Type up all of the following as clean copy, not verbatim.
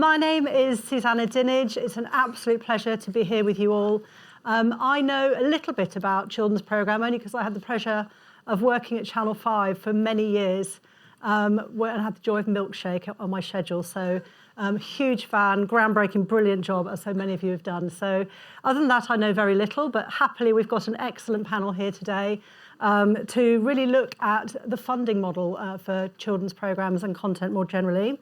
My name is Susannah Dinnage. It's an absolute pleasure to be here with you all. I know a little bit about children's programme only because I had the pleasure of working at Channel 5 for many years where I had the joy of milkshake on my schedule. So huge fan, groundbreaking, brilliant job, as so many of you have done. So other than that, I know very little, but happily we've got an excellent panel here today to really look at the funding model for children's programmes and content more generally.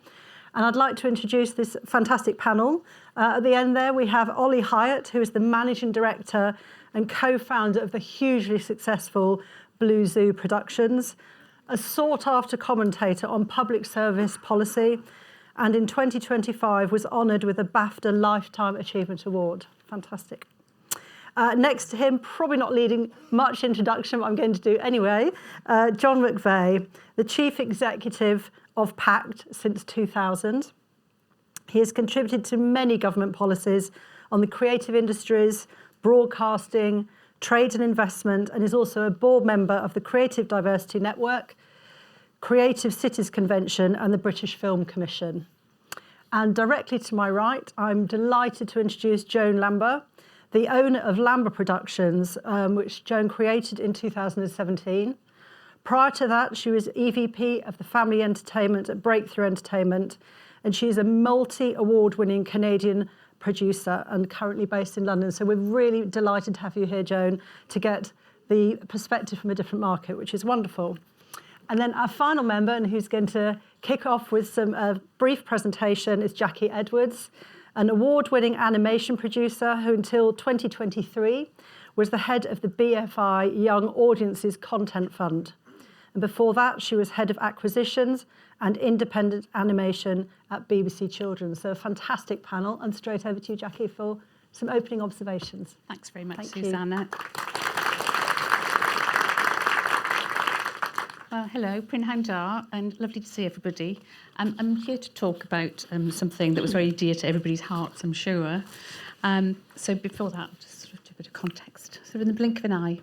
And I'd like to introduce this fantastic panel. At the end there, we have Oli Hyatt, who is the Managing Director and co-founder of the hugely successful Blue Zoo Productions, a sought-after commentator on public service policy, and in 2025 was honoured with a BAFTA Lifetime Achievement Award. Fantastic. Next to him, probably not needing much introduction, but I'm going to do anyway, John McVeigh, the Chief Executive of PACT since 2000. He has contributed to many government policies on the creative industries, broadcasting, trade and investment, and is also a board member of the Creative Diversity Network, Creative Cities Convention, and the British Film Commission. And directly to my right, I'm delighted to introduce Joan Lambur, the owner of Lambur Productions, which Joan created in 2017. Prior to that, she was EVP of the Family Entertainment at Breakthrough Entertainment, and she's a multi-award-winning Canadian producer and currently based in London. So we're really delighted to have you here, Joan, to get the perspective from a different market, which is wonderful. And then our final member, and who's going to kick off with some brief presentation, is Jackie Edwards, an award-winning animation producer who until 2023 was the head of the BFI Young Audiences Content Fund. And before that, she was head of acquisitions and independent animation at BBC Children's. So a fantastic panel. And straight over to you, Jackie, for some opening observations. Thanks very much, Thank Susannah. Hello, Prynhawn Da, and lovely to see everybody. I'm here to talk about something that was very dear to everybody's hearts, I'm sure. So before that, just sort of a bit of context. So in the blink of an eye,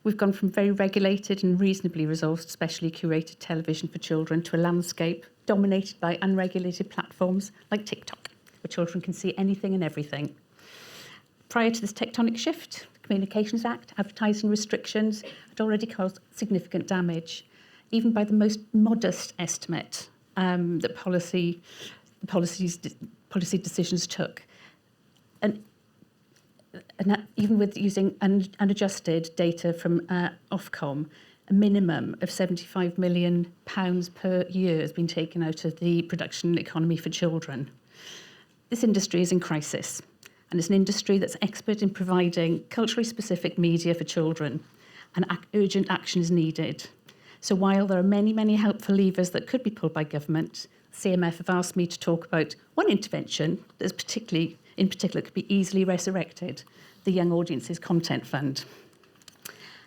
we've gone from very regulated and reasonably resourced, specially curated television for children to a landscape dominated by unregulated platforms like TikTok, where children can see anything and everything. Prior to this tectonic shift, the Communications Act, advertising restrictions had already caused significant damage, even by the most modest estimate that policy decisions took. And even with using unadjusted data from Ofcom, a minimum of £75 million per year has been taken out of the production economy for children. This industry is in crisis, and it's an industry that's expert in providing culturally specific media for children, and urgent action is needed. So while there are many, many helpful levers that could be pulled by government, CMF have asked me to talk about one intervention that's in particular could be easily resurrected, the Young Audiences Content Fund.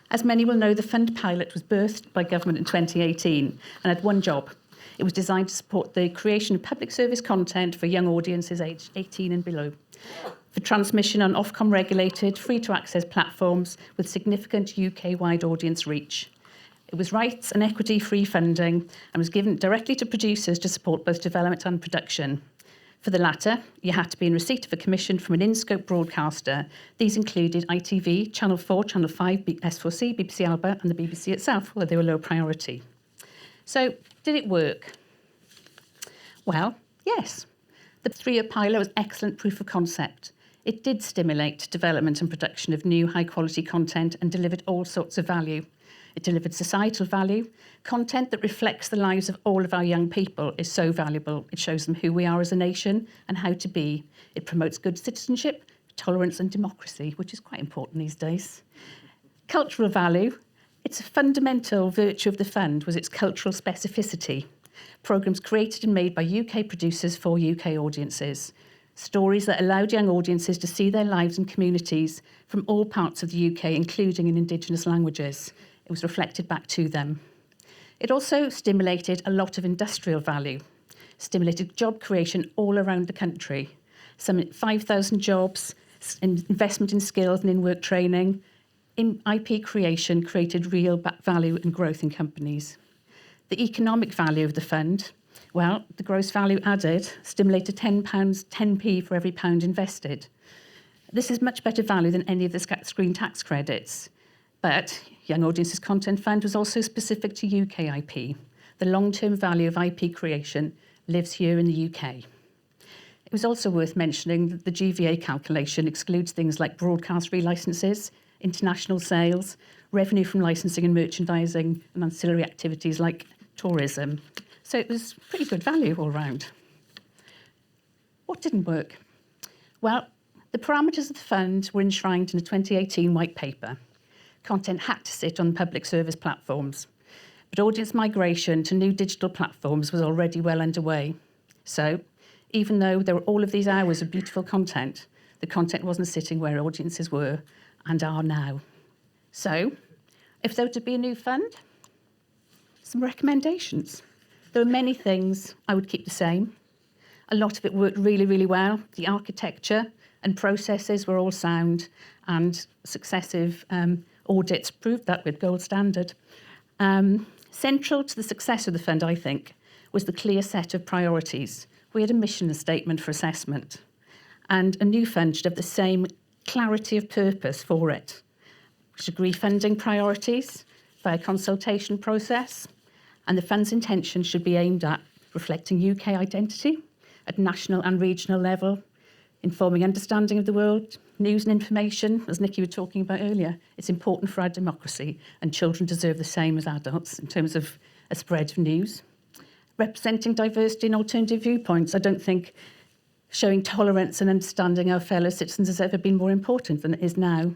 As many will know, the fund pilot was birthed by government in 2018 and had one job. It was designed to support the creation of public service content for young audiences aged 18 and below, for transmission on Ofcom regulated, free-to-access platforms with significant UK-wide audience reach. It was rights and equity-free funding and was given directly to producers to support both development and production. For the latter, you had to be in receipt of a commission from an in-scope broadcaster. These included ITV, Channel 4, Channel 5, S4C, BBC Alba and the BBC itself, although they were low priority. So, did it work? Well, yes. The 3-year pilot was excellent proof of concept. It did stimulate development and production of new high-quality content and delivered all sorts of value. It delivered societal value. Content that reflects the lives of all of our young people is so valuable. It shows them who we are as a nation and how to be. It promotes good citizenship, tolerance and democracy, which is quite important these days. Cultural value. It's a fundamental virtue of the fund was its cultural specificity. Programmes created and made by UK producers for UK audiences. Stories that allowed young audiences to see their lives and communities from all parts of the UK, including in Indigenous languages. It was reflected back to them. It also stimulated a lot of industrial value, stimulated job creation all around the country. Some 5,000 jobs, investment in skills and in-work training, in IP creation created real value and growth in companies. The economic value of the fund Well, the gross value added stimulated £10 for every pound invested. This is much better value than any of the screen tax credits. But Young Audiences Content Fund was also specific to UK IP. The long-term value of IP creation lives here in the UK. It was also worth mentioning that the GVA calculation excludes things like broadcast relicenses, international sales, revenue from licensing and merchandising, and ancillary activities like tourism. So it was pretty good value all round. What didn't work? Well, the parameters of the fund were enshrined in a 2018 white paper. Content had to sit on public service platforms, but audience migration to new digital platforms was already well underway. So, even though there were all of these hours of beautiful content, the content wasn't sitting where audiences were and are now. So, if there were to be a new fund, some recommendations. There were many things I would keep the same. A lot of it worked really, really well. The architecture and processes were all sound, and successive audits proved that with gold standard. Central to the success of the fund, I think, was the clear set of priorities. We had a mission statement for assessment, and a new fund should have the same clarity of purpose for it. We should agree funding priorities via consultation process, and the fund's intention should be aimed at reflecting UK identity at national and regional level, informing understanding of the world, news and information, as Nikki was talking about earlier. It's important for our democracy, and children deserve the same as adults in terms of a spread of news. Representing diversity and alternative viewpoints. I don't think showing tolerance and understanding our fellow citizens has ever been more important than it is now.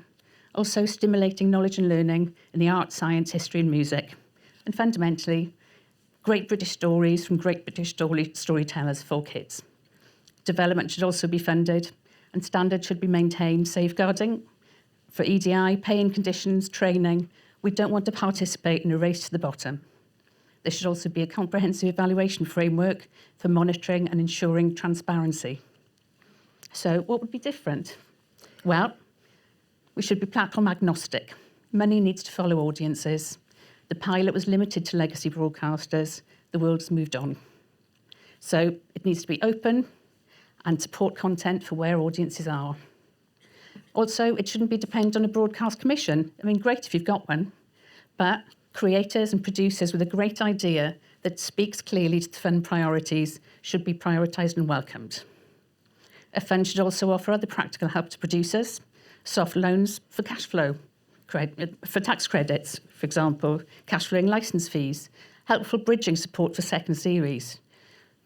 Also stimulating knowledge and learning in the arts, science, history and music. And fundamentally, great British stories from great British storytellers for kids. Development should also be funded, and standards should be maintained, safeguarding for EDI, pay and conditions, training. We don't want to participate in a race to the bottom. There should also be a comprehensive evaluation framework for monitoring and ensuring transparency. So what would be different? Well, we should be platform agnostic. Money needs to follow audiences. The pilot was limited to legacy broadcasters. The world has moved on. So it needs to be open and support content for where audiences are. Also, it shouldn't be dependent on a broadcast commission. I mean, great if you've got one, but creators and producers with a great idea that speaks clearly to the fund priorities should be prioritised and welcomed. A fund should also offer other practical help to producers, soft loans for cash flow, for tax credits, for example, cash flowing licence fees, helpful bridging support for second series.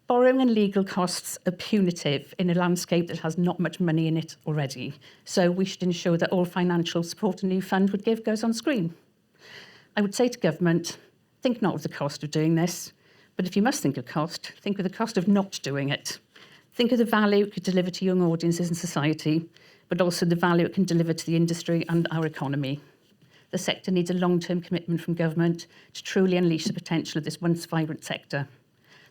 Borrowing and legal costs are punitive in a landscape that has not much money in it already. So we should ensure that all financial support a new fund would give goes on screen. I would say to government, think not of the cost of doing this, but if you must think of cost, think of the cost of not doing it. Think of the value it could deliver to young audiences and society, but also the value it can deliver to the industry and our economy. The sector needs a long-term commitment from government to truly unleash the potential of this once vibrant sector.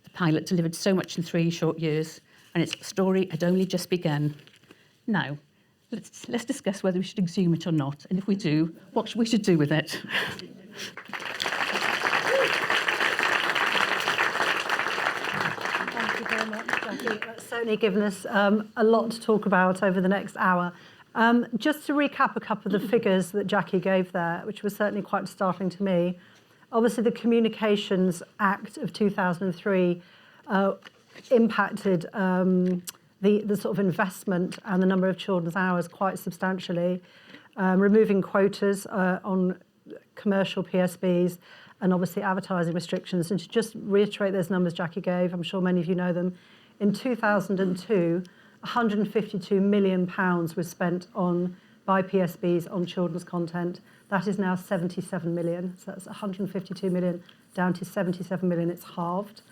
The pilot delivered so much in 3 short years, and its story had only just begun. Now, let's discuss whether we should exhume it or not, and if we do, what we should do with it. Thank you very much, Jackie. That's certainly given us a lot to talk about over the next hour. Just to recap a couple of the figures that Jackie gave there, which was certainly quite startling to me. Obviously, the Communications Act of 2003 impacted the sort of investment and the number of children's hours quite substantially, removing quotas on commercial PSBs and obviously advertising restrictions. And to just reiterate those numbers Jackie gave, I'm sure many of you know them, in 2002, £152 million was spent by PSBs on children's content. That is now 77 million. So that's 152 million down to 77 million. It's halved.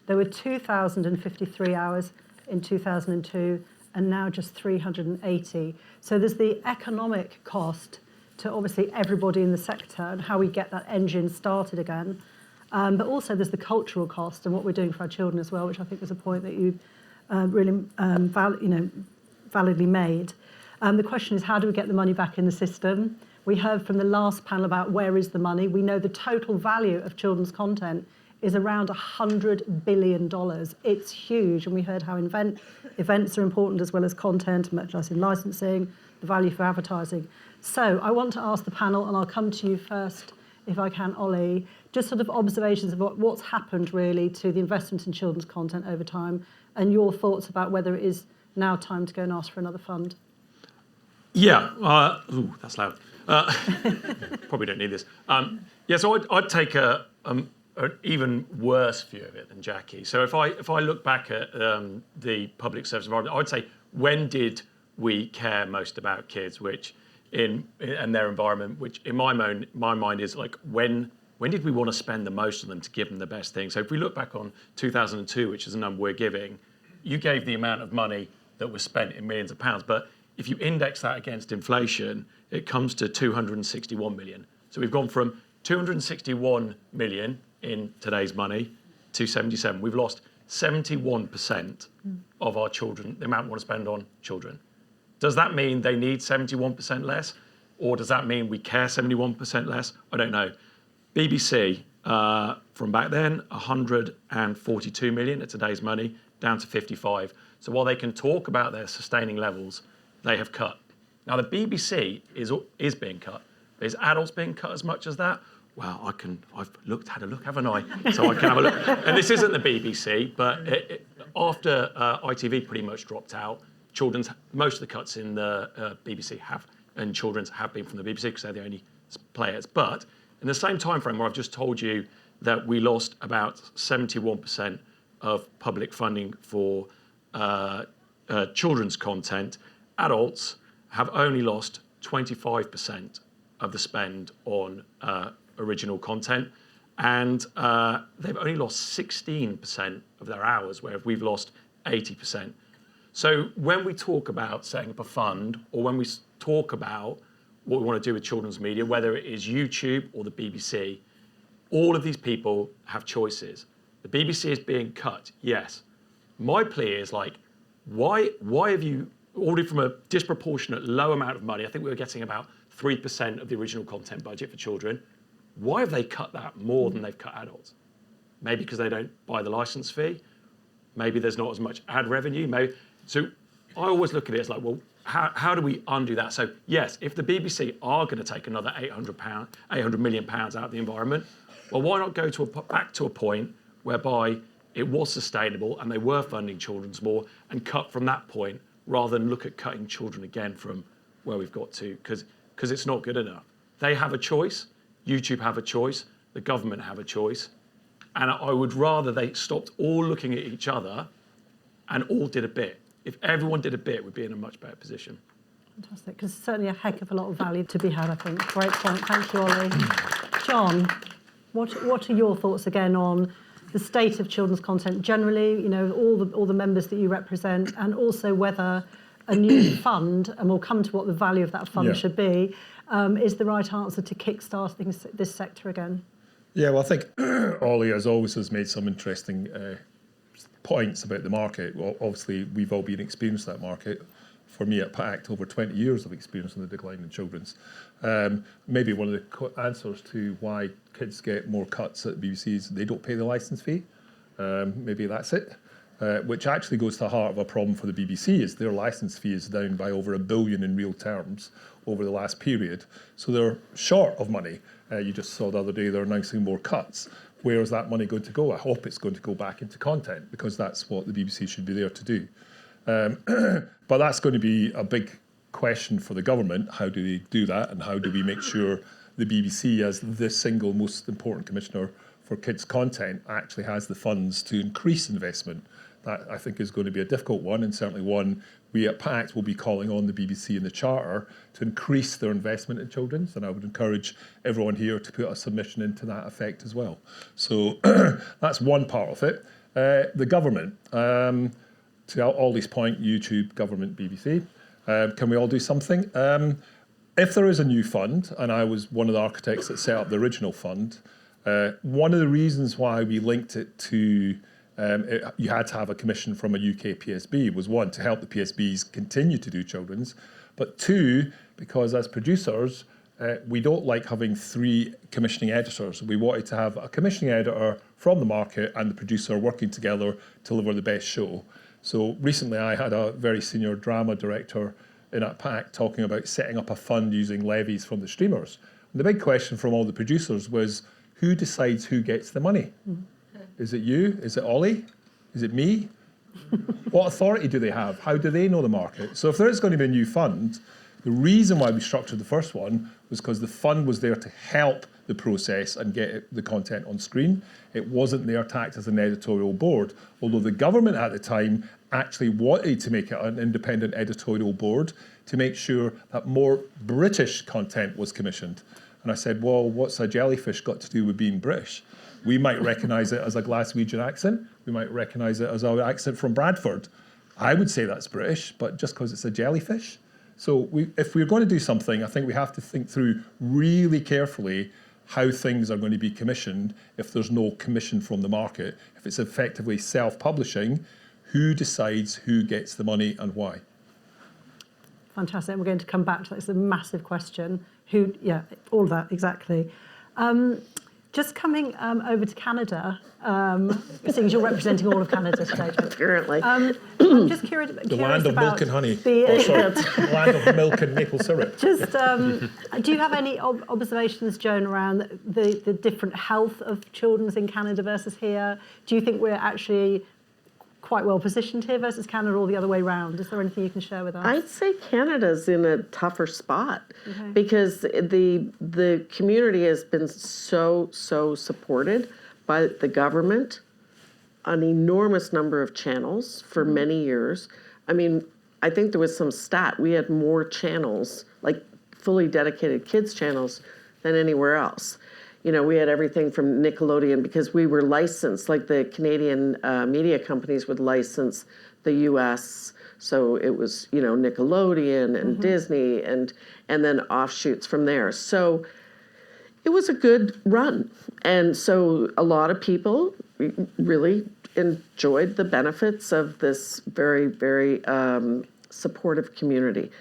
There were 2,053 hours in 2002 and now just 380. So there's the economic cost to obviously everybody in the sector and how we get that engine started again. But also there's the cultural cost and what we're doing for our children as well, which I think was a point that you really validly made. The question is, how do we get the money back in the system? We heard from the last panel about where is the money. We know the total value of children's content is around $100 billion. It's huge, and we heard how events are important as well as content, merchandising, licensing, the value for advertising. So I want to ask the panel, and I'll come to you first, if I can, Oli, just sort of observations of what's happened really to the investment in children's content over time, and your thoughts about whether it is now time to go and ask for another fund. Yeah, that's loud. Probably don't need this. So I'd take an even worse view of it than Jackie. So if I look back at the public service environment, I would say, when did we care most about kids, and their environment, which in my mind is like, when did we want to spend the most on them to give them the best thing? So if we look back on 2002, which is the number we're giving, you gave the amount of money that was spent in millions of pounds, but if you index that against inflation, it comes to 261 million. So we've gone from 261 million in today's money to 77. We've lost 71% of our children, the amount we want to spend on children. Does that mean they need 71% less? Or does that mean we care 71% less? I don't know. BBC, from back then, 142 million at today's money, down to 55. So while they can talk about their sustaining levels, they have cut. Now the BBC is being cut. Is adults being cut as much as that? Well, I've had a look, haven't I? So I can have a look. And this isn't the BBC, but after ITV pretty much dropped out, most of the cuts in the BBC and children's have been from the BBC because they're the only players. But in the same time frame where I've just told you that we lost about 71% of public funding for children's content, adults have only lost 25% of the spend on original content, and they've only lost 16% of their hours, where we've lost 80%. So when we talk about setting up a fund, or when we talk about what we want to do with children's media, whether it is YouTube or the BBC, all of these people have choices. The BBC is being cut, yes. My plea is like, why have you, already from a disproportionate low amount of money, I think we were getting about 3% of the original content budget for children, why have they cut that more than they've cut adults? Maybe because they don't buy the license fee. Maybe there's not as much ad revenue. So I always look at it as like, well, how do we undo that? So yes, if the BBC are going to take another £800 million out of the environment, well, why not go back to a point whereby it was sustainable and they were funding children's more, and cut from that point rather than look at cutting children again from where we've got to, because it's not good enough. They have a choice, YouTube have a choice, the government have a choice, and I would rather they stopped all looking at each other and all did a bit. If everyone did a bit, we'd be in a much better position. Fantastic, because certainly a heck of a lot of value to be had, I think. Great point, thank you, Oli. John, what are your thoughts again on the state of children's content generally, you know, all the members that you represent, and also whether a new fund, and we'll come to what the value of that fund should be, is the right answer to kickstart this sector again? Yeah, well, I think Oli, as always, has made some interesting points about the market. Well, obviously, we've all been experienced that market. For me at PACT, over 20 years of experience in the decline in children's. Maybe one of the answers to why kids get more cuts at the BBC is they don't pay the licence fee. Maybe that's it. Which actually goes to the heart of a problem for the BBC, is their licence fee is down by over £1 billion in real terms over the last period. So they're short of money. You just saw the other day they're announcing more cuts. Where is that money going to go? I hope it's going to go back into content, because that's what the BBC should be there to do. But that's going to be a big question for the government. How do they do that, and how do we make sure the BBC, as the single most important commissioner for kids' content, actually has the funds to increase investment? That, I think, is going to be a difficult one, and certainly one we at PACT will be calling on the BBC in the Charter to increase their investment in children's, and I would encourage everyone here to put a submission into that effect as well. So that's one part of it. The government, to Oli's point, YouTube, government, BBC, can we all do something? If there is a new fund, and I was one of the architects that set up the original fund, one of the reasons why we linked it to you had to have a commission from a UK PSB was, one, to help the PSBs continue to do children's, but two, because as producers, we don't like having 3 commissioning editors. We wanted to have a commissioning editor from the market and the producer working together to deliver the best show. So recently I had a very senior drama director in at PAC talking about setting up a fund using levies from the streamers. And the big question from all the producers was, who decides who gets the money? Is it you? Is it Oli? Is it me? What authority do they have? How do they know the market? So if there is going to be a new fund, the reason why we structured the first one was because the fund was there to help the process and get the content on screen. It wasn't there to act as an editorial board, although the government at the time actually wanted to make it an independent editorial board to make sure that more British content was commissioned. And I said, well, what's a jellyfish got to do with being British? We might recognise it as a Glaswegian accent. We might recognise it as an accent from Bradford. I would say that's British, but just because it's a jellyfish. So if we're going to do something, I think we have to think through really carefully how things are going to be commissioned if there's no commission from the market. If it's effectively self-publishing, who decides who gets the money and why? Fantastic. We're going to come back to that. It's a massive question. Who? Yeah, all of that, exactly. Just coming over to Canada, seeing as you're representing all of Canada today. Apparently. I'm just curious The land of about milk and honey. the Land of milk and maple syrup. Just, do you have any observations, Joan, around the different health of children's in Canada versus here? Do you think we're actually quite well positioned here versus Canada, or the other way around? Is there anything you can share with us? I'd say Canada's in a tougher spot because the community has been so supported by the government, an enormous number of channels for many years. I mean, I think there was some stat, we had more channels, like fully dedicated kids channels, than anywhere else. You know, we had everything from Nickelodeon because we were licensed, like the Canadian media companies would license the US. So it was, you know, Nickelodeon and Disney and then offshoots from there. So it was a good run. And so a lot of people really enjoyed the benefits of this very, very supportive community.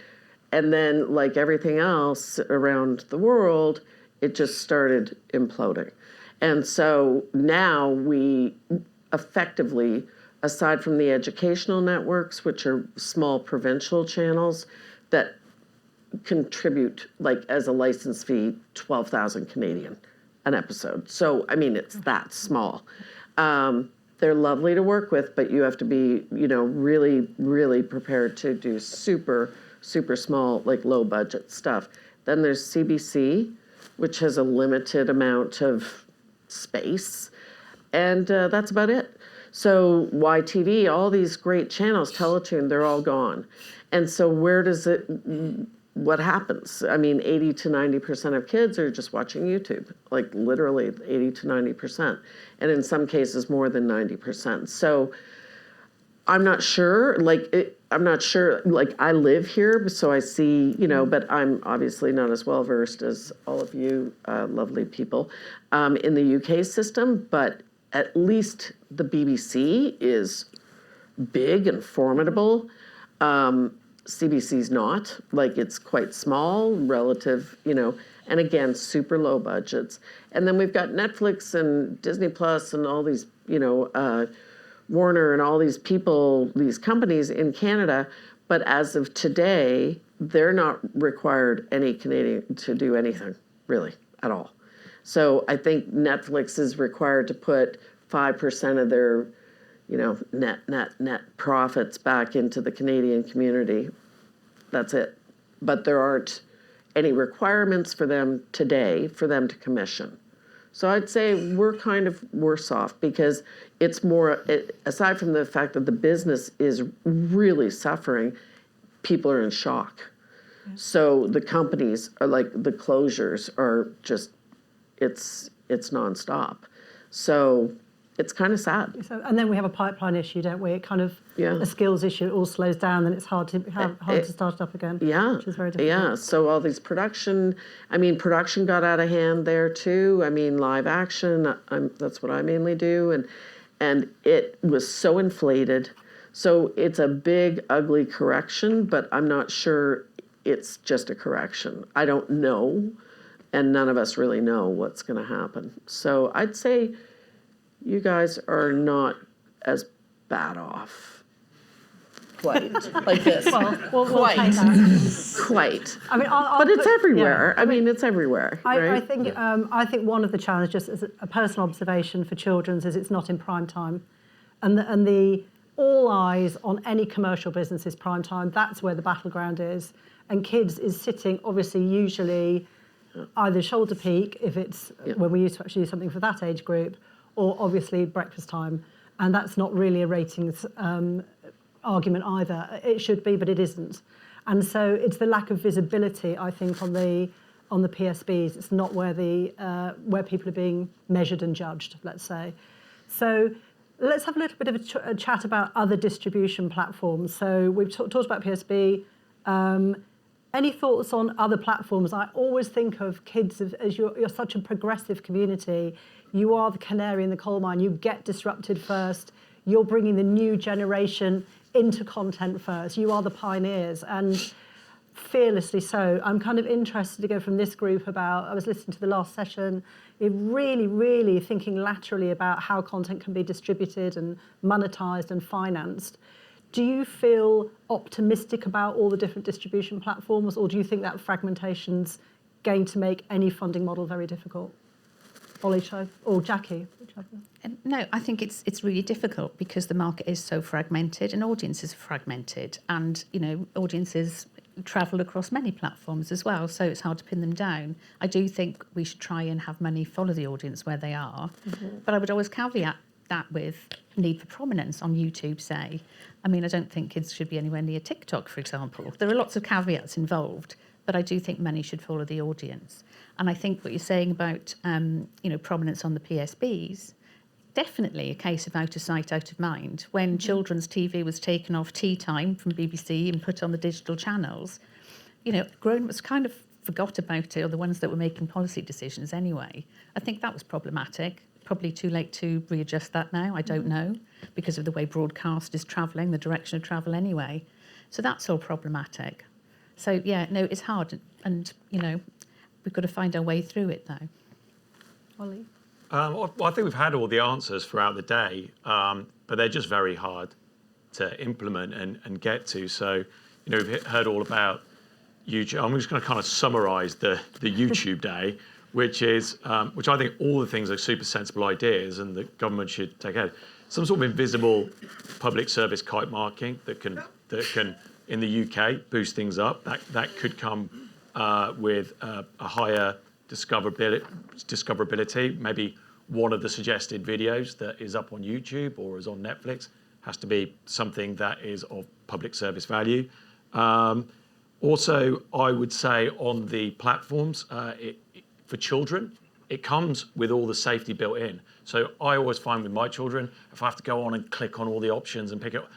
And then, like everything else around the world, it just started imploding. And so now we effectively, aside from the educational networks, which are small provincial channels that contribute, like as a license fee, 12,000 Canadian an episode. So, I mean, it's that small. They're lovely to work with, but you have to be, you know, really, really prepared to do super small, like low budget stuff. Then there's CBC, which has a limited amount of space, and that's about it. So YTV, all these great channels, Teletoon, they're all gone. And so what happens? I mean, 80 to 90% of kids are just watching YouTube, like literally 80 to 90%, and in some cases more than 90%. So I'm not sure, like I live here, so I see, you know, but I'm obviously not as well versed as all of you lovely people in the UK system, but at least the BBC is big and formidable. CBC's not, like it's quite small relative, you know, and again, super low budgets. And then we've got Netflix and Disney Plus and all these, you know, Warner and all these people, these companies in Canada, but as of today, they're not required any Canadian to do anything, really, at all. So I think Netflix is required to put 5% of their, you know, net profits back into the Canadian community. That's it. But there aren't any requirements for them today for them to commission. So I'd say we're kind of worse off because it's more, aside from the fact that the business is really suffering, people are in shock. Yeah. So the companies are like, the closures are just, it's nonstop. So it's kind of sad. So, and then we have a pipeline issue, don't we? It kind of, Yeah. a skills issue, it all slows down, then it's hard to start it up again. Yeah. Which is very difficult. Yeah. So all these production got out of hand there too. I mean, live action, that's what I mainly do. And it was so inflated. So it's a big, ugly correction, but I'm not sure it's just a correction. I don't know and none of us really know what's going to happen. So I'd say you guys are not as bad off. Quite like this. Well, we'll Quite. take that. Quite. I mean, But it's everywhere. yeah. I mean, it's everywhere. I Right? think one of the challenges, just as a personal observation for children's, is it's not in prime time, and the all eyes on any commercial business is prime time. That's where the battleground is, and kids is sitting obviously usually either shoulder peak if it's when we used to actually do something for that age group, or obviously breakfast time, and that's not really a ratings argument either. It should be, but it isn't. And so it's the lack of visibility, I think, on the PSBs. It's not where where people are being measured and judged, let's say. So let's have a little bit of a chat about other distribution platforms. So we've talked about PSB. Any thoughts on other platforms? I always think of kids as you're such a progressive community. You are the canary in the coal mine. You get disrupted first. You're bringing the new generation into content first. You are the pioneers, and fearlessly so. I'm kind of interested to go from this group I was listening to the last session, really, really thinking laterally about how content can be distributed and monetized and financed. Do you feel optimistic about all the different distribution platforms, or do you think that fragmentation's going to make any funding model very difficult? Oli or Jackie? Whichever. No, I think it's really difficult because the market is so fragmented and audiences are fragmented, and audiences travel across many platforms as well, so it's hard to pin them down. I do think we should try and have money follow the audience where they are, but I would always caveat that with need for prominence on YouTube, say. I mean, I don't think kids should be anywhere near TikTok, for example. There are lots of caveats involved, but I do think money should follow the audience. And I think what you're saying about prominence on the PSBs, definitely a case of out of sight, out of mind. When children's TV was taken off tea time from BBC and put on the digital channels, grown-ups kind of forgot about it, or the ones that were making policy decisions anyway. I think that was problematic. Probably too late to readjust that now, I don't know, because of the way broadcast is travelling, the direction of travel anyway. So that's all problematic. So, yeah, no, it's hard, and, we've got to find our way through it, though. Oli? Well, I think we've had all the answers throughout the day, but they're just very hard to implement and get to. So, we've heard all about YouTube. I'm just going to kind of summarise the YouTube day, which I think all the things are super sensible ideas, and the government should take ahead. Some sort of invisible public service kite marking that can in the UK boost things up. That could come with a higher discoverability. Maybe one of the suggested videos that is up on YouTube or is on Netflix has to be something that is of public service value. Also, I would say on the platforms, for children, it comes with all the safety built in. So I always find with my children, if I have to go on and click on all the options and pick it up,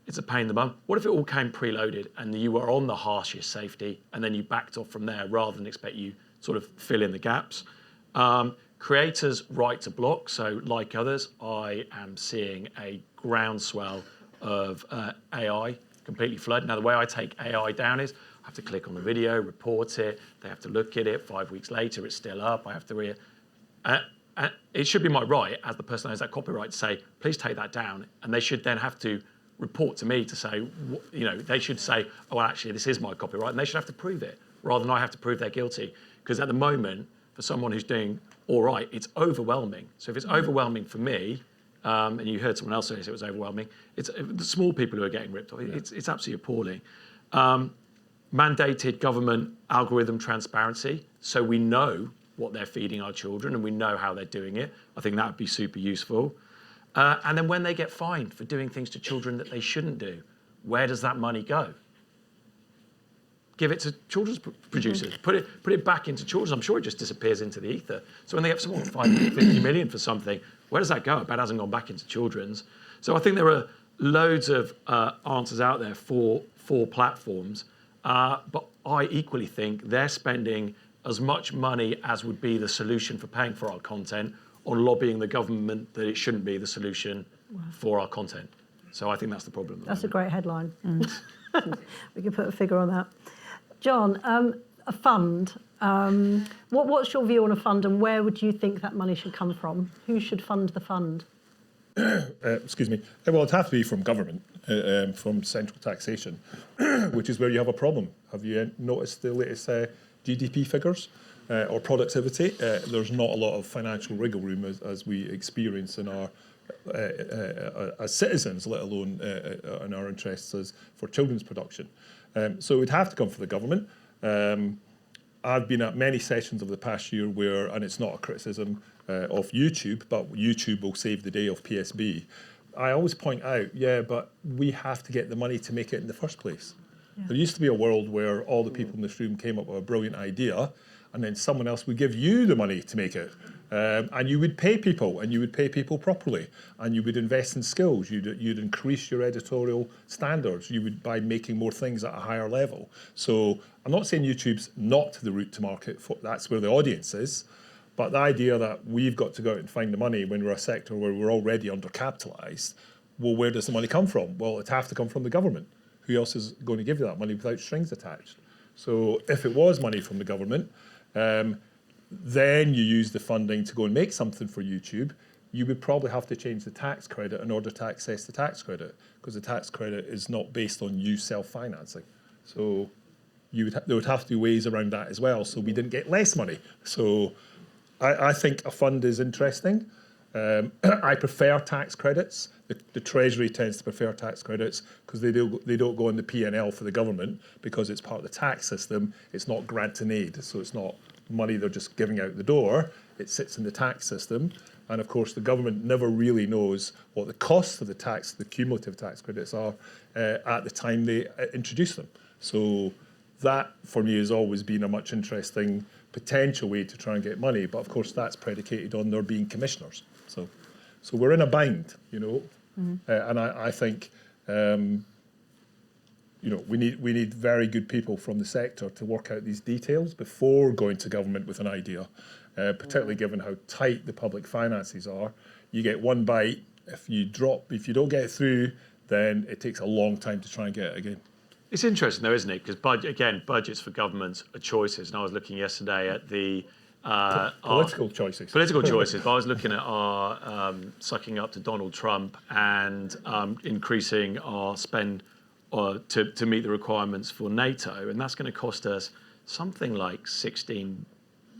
it's a pain in the bum. What if it all came preloaded and you were on the harshest safety and then you backed off from there rather than expect you sort of fill in the gaps? Creators' right to block. So like others, I am seeing a groundswell of AI completely flood. Now, the way I take AI down is I have to click on the video, report it, they have to look at it, 5 weeks later it's still up, I have to it should be my right as the person who has that copyright to say, please take that down, and they should then have to report to me to say, they should say, oh, actually, this is my copyright, and they should have to prove it, rather than I have to prove they're guilty. Because at the moment, for someone who's doing all right, it's overwhelming. So if it's overwhelming for me, and you heard someone else say it was overwhelming, it's the small people who are getting ripped off. It's absolutely appalling. Mandated government algorithm transparency, so we know what they're feeding our children and we know how they're doing it. I think that would be super useful. And then when they get fined for doing things to children that they shouldn't do, where does that money go? Give it to children's producers. Put it back into children's. I'm sure it just disappears into the ether. So when they get someone 50 million for something, where does that go? I bet it hasn't gone back into children's. So I think there are loads of answers out there for platforms. But I equally think they're spending as much money as would be the solution for paying for our content on lobbying the government that it shouldn't be the solution for our content. So I think that's the problem. That's a great headline. We can put a figure on that. John, a fund. What's your view on a fund, and where would you think that money should come from? Who should fund the fund? Excuse me. Well, it'd have to be from government, from central taxation, which is where you have a problem. Have you noticed the latest GDP figures or productivity? There's not a lot of financial wriggle room as we experience in our as citizens, let alone in our interests as for children's production. So it would have to come from the government. I've been at many sessions over the past year where, and it's not a criticism of YouTube, but YouTube will save the day of PSB. I always point out, but we have to get the money to make it in the first place. Yeah. There used to be a world where all the people in this room came up with a brilliant idea, and then someone else would give you the money to make it. And you would pay people, and you would pay people properly, and you would invest in skills. You'd increase your editorial standards. You would by making more things at a higher level. So I'm not saying YouTube's not the route to market. That's where the audience is. But the idea that we've got to go out and find the money when we're a sector where we're already undercapitalised, well, where does the money come from? Well, it'd have to come from the government. Who else is going to give you that money without strings attached? So if it was money from the government, then you use the funding to go and make something for YouTube, you would probably have to change the tax credit in order to access the tax credit, because the tax credit is not based on you self-financing. So there would have to be ways around that as well, so we didn't get less money. So I think a fund is interesting. I prefer tax credits. The Treasury tends to prefer tax credits because they don't go in the P&L for the government because it's part of the tax system. It's not grant and aid, so it's not money they're just giving out the door. It sits in the tax system. And of course, the government never really knows what the costs of the cumulative tax credits are at the time they introduce them. So that, for me, has always been a much interesting potential way to try and get money. But of course, that's predicated on there being commissioners. So we're in a bind, you know. Mm-hmm. And I think, we need very good people from the sector to work out these details before going to government with an idea. Particularly given how tight the public finances are, you get one bite. If you don't get it through, then it takes a long time to try and get it again. It's interesting though, isn't it? Because budgets for governments are choices. And I was looking yesterday at the political choices. Political choices. But I was looking at our sucking up to Donald Trump and increasing our spend to meet the requirements for NATO, and that's going to cost us something like £16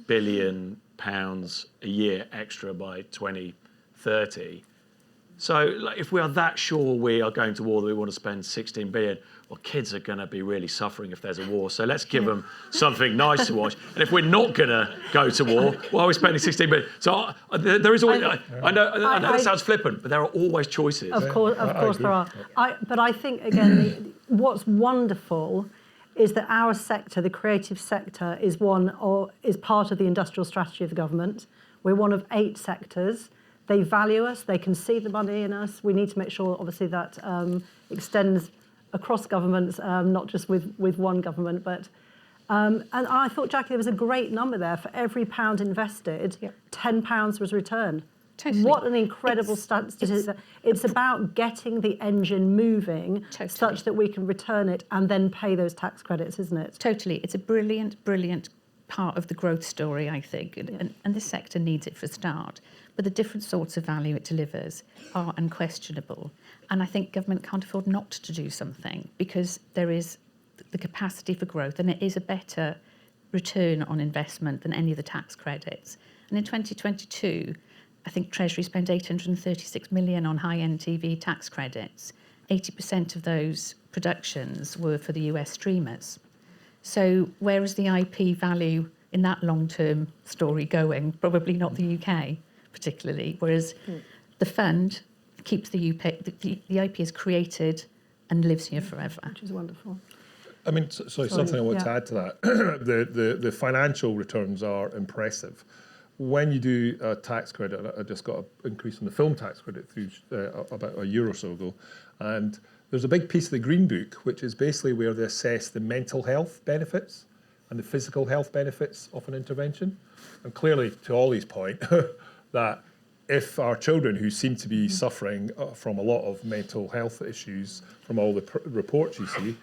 billion a year extra by 2030. So if we are that sure we are going to war that we want to spend 16 billion, well, kids are going to be really suffering if there's a war. So let's give them something nice to watch. And if we're not going to go to war, why are we spending 16 billion? So there is always, I know that sounds flippant, but there are always choices. Of course there are. But I think, again, what's wonderful is that our sector, the creative sector, is part of the industrial strategy of the government. We're one of 8 sectors. They value us. They can see the money in us. We need to make sure, obviously, that extends across governments, not just with one government. But and I thought, Jackie, there was a great number there. For every pound invested, £10 was returned. Totally. What an incredible statistic. It's about getting the engine moving such that we can return it and then pay those tax credits, isn't it? Totally. It's a brilliant part of the growth story, I think. And this sector needs it for a start. But the different sorts of value it delivers are unquestionable. And I think government can't afford not to do something because there is the capacity for growth and it is a better return on investment than any of the tax credits. And in 2022, I think Treasury spent 836 million on high-end TV tax credits. 80% of those productions were for the US streamers. So where is the IP value in that long-term story going? Probably not the UK, particularly. Whereas the fund keeps the IP is created and lives here forever. Which is wonderful. I mean, something I want to add to that. The financial returns are impressive. When you do a tax credit, I just got an increase in the film tax credit through about a year or so ago, and there's a big piece of the Green Book, which is basically where they assess the mental health benefits and the physical health benefits of an intervention. And clearly, to Oli's point, that if our children who seem to be suffering from a lot of mental health issues from all the reports you see,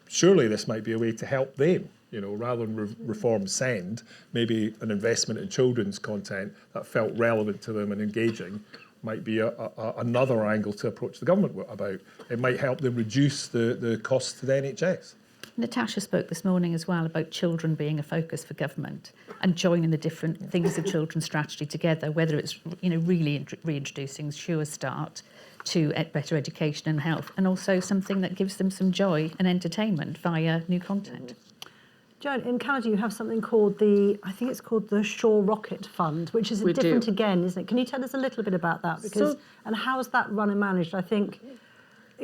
surely this might be a way to help them, rather than reform send, maybe an investment in children's content that felt relevant to them and engaging might be another angle to approach the government about. It might help them reduce the costs to the NHS. Natasha spoke this morning as well about children being a focus for government and joining the different things of children's strategy together, whether it's really reintroducing Sure Start to better education and health, and also something that gives them some joy and entertainment via new content. Joan, in Canada you have something called the Shaw Rocket Fund, which is different again, isn't it? Can you tell us a little bit about that? And how's that run and managed? I think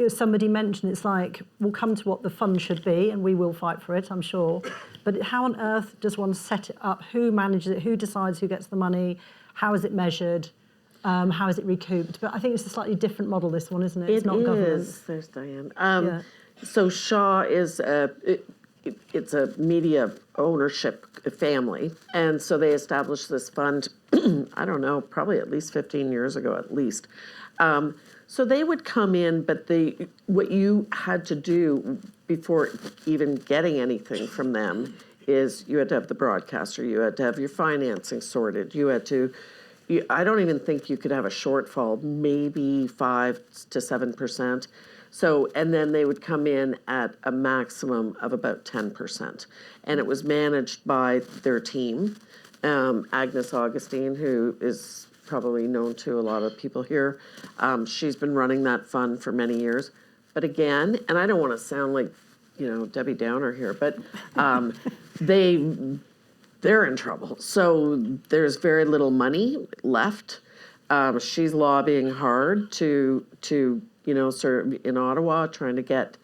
somebody mentioned it's like, we'll come to what the fund should be and we will fight for it, I'm sure. But how on earth does one set it up? Who manages it? Who decides who gets the money? How is it measured? How is it recouped? But I think it's a slightly different model, this one, isn't it? It's not government. There's Diane. So Shaw is it's a media ownership family. And so they established this fund, I don't know, probably at least 15 years ago at least. So they would come in, but what you had to do before even getting anything from them is you had to have the broadcaster, you had to have your financing sorted, you had to, I don't even think you could have a shortfall, maybe 5 to 7%. So, and then they would come in at a maximum of about 10%. And it was managed by their team, Agnes Augustine, who is probably known to a lot of people here. She's been running that fund for many years. But again, and I don't want to sound like, Debbie Downer here, but they're in trouble. So there's very little money left. She's lobbying hard to sort of in Ottawa, trying to get,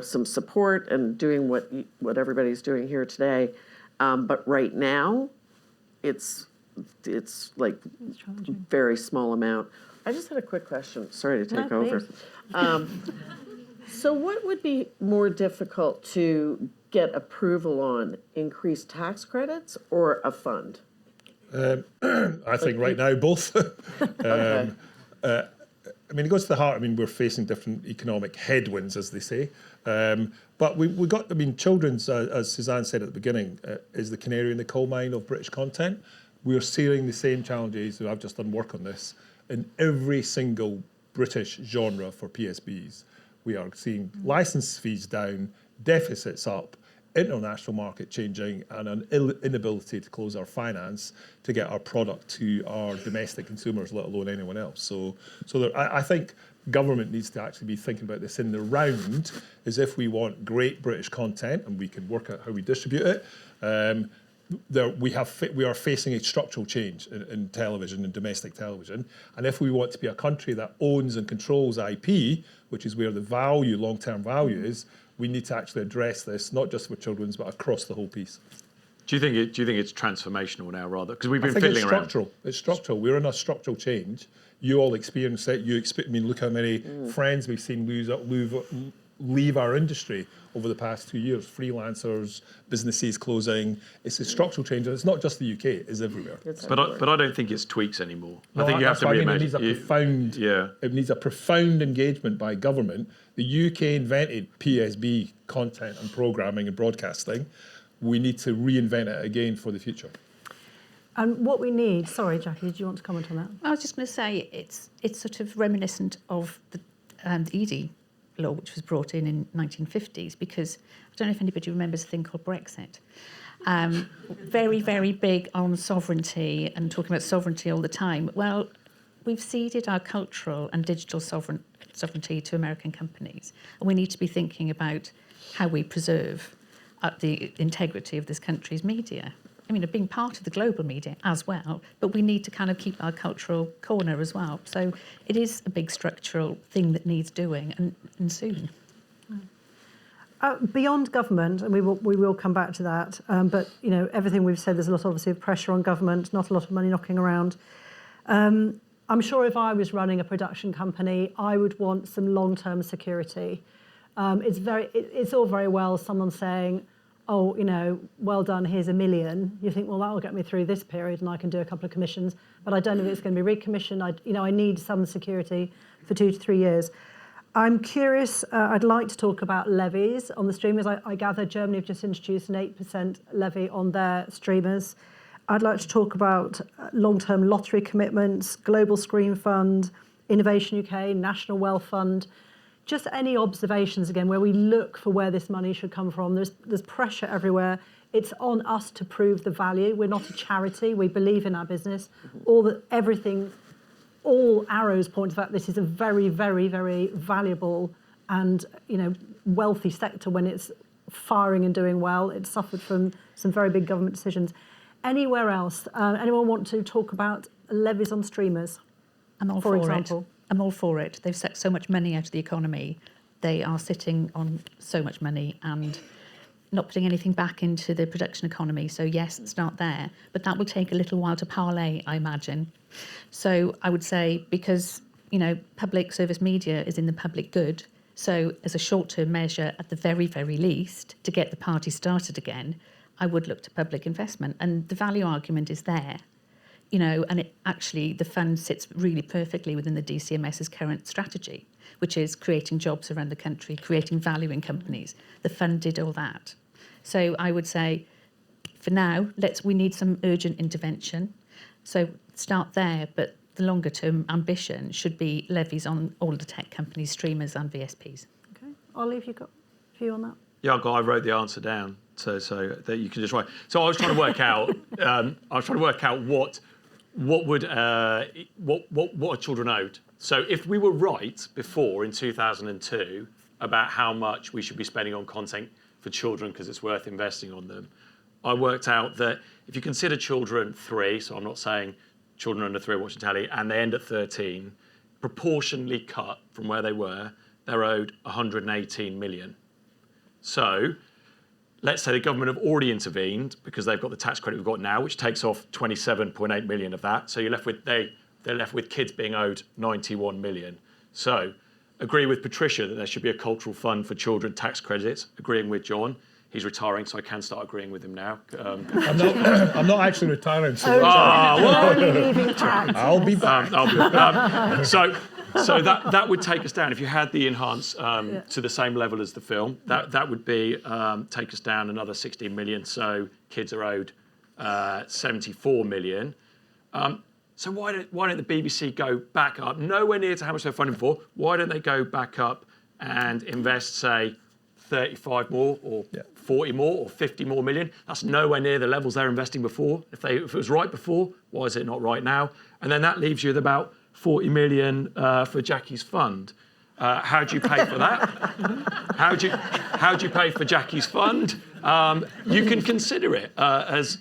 some support and doing what everybody's doing here today. But right now, it's like very small amount. I just had a quick question. Sorry to take over. So what would be more difficult to get approval on, increased tax credits or a fund? I think right now both. Okay. It goes to the heart. We're facing different economic headwinds, as they say. But we got, children's, as Suzanne said at the beginning, is the canary in the coal mine of British content. We're seeing the same challenges, and I've just done work on this, in every single British genre for PSBs. We are seeing licence fees down, deficits up, international market changing, and an inability to close our finance to get our product to our domestic consumers, let alone anyone else. So I think government needs to actually be thinking about this in the round, as if we want great British content and we can work out how we distribute it. We are facing a structural change in television and domestic television, and if we want to be a country that owns and controls IP, which is where the long-term value is, we need to actually address this, not just for children's, but across the whole piece. Do you think it's transformational now, rather? Because we've been I think fiddling around. It's structural. We're in a structural change. You all experience it. Look how many friends we've seen leave our industry over the past 2 years. Freelancers, businesses closing. It's a structural change, and it's not just the UK. It's everywhere. But I don't think it's tweaks anymore. No, I think you have to reimagine. It needs a profound engagement by government. The UK invented PSB content and programming and broadcasting. We need to reinvent it again for the future. And what we need, sorry, Jackie, did you want to comment on that? I was just going to say it's sort of reminiscent of the ED law, which was brought in 1950s, because I don't know if anybody remembers a thing called Brexit. Very, very big on sovereignty and talking about sovereignty all the time. Well, we've ceded our cultural and digital sovereignty to American companies, and we need to be thinking about how we preserve the integrity of this country's media. Being part of the global media as well, but we need to kind of keep our cultural corner as well. So it is a big structural thing that needs doing, and soon. Beyond government, and we will come back to that, but everything we've said, there's a lot obviously of pressure on government, not a lot of money knocking around. I'm sure if I was running a production company, I would want some long-term security. It's all very well someone saying, oh, well done, here's $1 million. You think, well, that'll get me through this period and I can do a couple of commissions, but I don't know if it's going to be recommissioned. I need some security for 2 to 3 years. I'm curious, I'd like to talk about levies on the streamers. I gather Germany have just introduced an 8% levy on their streamers. I'd like to talk about long-term lottery commitments, Global Screen Fund, Innovation UK, National Wealth Fund. Just any observations, again, where we look for where this money should come from. There's pressure everywhere. It's on us to prove the value. We're not a charity. We believe in our business. All arrows point to that this is a very, very, very valuable and wealthy sector when it's firing and doing well. It's suffered from some very big government decisions. Anywhere else? Anyone want to talk about levies on streamers? I'm all for for example? it. I'm all for it. They've sucked so much money out of the economy. They are sitting on so much money and not putting anything back into the production economy. So yes, start there. But that will take a little while to parlay, I imagine. So I would say, because, public service media is in the public good, so as a short-term measure, at the very, very least, to get the party started again, I would look to public investment. And the value argument is there, and the fund sits really perfectly within the DCMS's current strategy, which is creating jobs around the country, creating value in companies. The fund did all that. So I would say, for now, we need some urgent intervention. So start there, but the longer term ambition should be levies on all the tech companies, streamers and VSPs. Okay. Oli, have you got a view on that? Yeah, I wrote the answer down so that you can just write. So I was trying to work out. What are children owed. So if we were right before in 2002 about how much we should be spending on content for children because it's worth investing on them, I worked out that if you consider children 3, so I'm not saying children under 3 are watching telly, and they end at 13, proportionally cut from where they were, they're owed 118 million. So let's say the government have already intervened because they've got the tax credit we've got now, which takes off 27.8 million of that. So they're left with kids being owed 91 million. So agree with Patricia that there should be a cultural fund for children tax credits. Agreeing with John. He's retiring, so I can start agreeing with him now. I'm not actually retiring. So Only leaving tax. I'll be back. So that would take us down. If you had the enhance to the same level as the film, that would be take us down another 16 million. So kids are owed 74 million. So why don't the BBC go back up? Nowhere near to how much they're funding for. Why don't they go back up and invest, say, 35 more or 40 more or 50 more million? That's nowhere near the levels they're investing before. If it was right before, why is it not right now? And then that leaves you with about 40 million for Jackie's fund. How do you pay for that? How do you pay for Jackie's fund? You can consider it as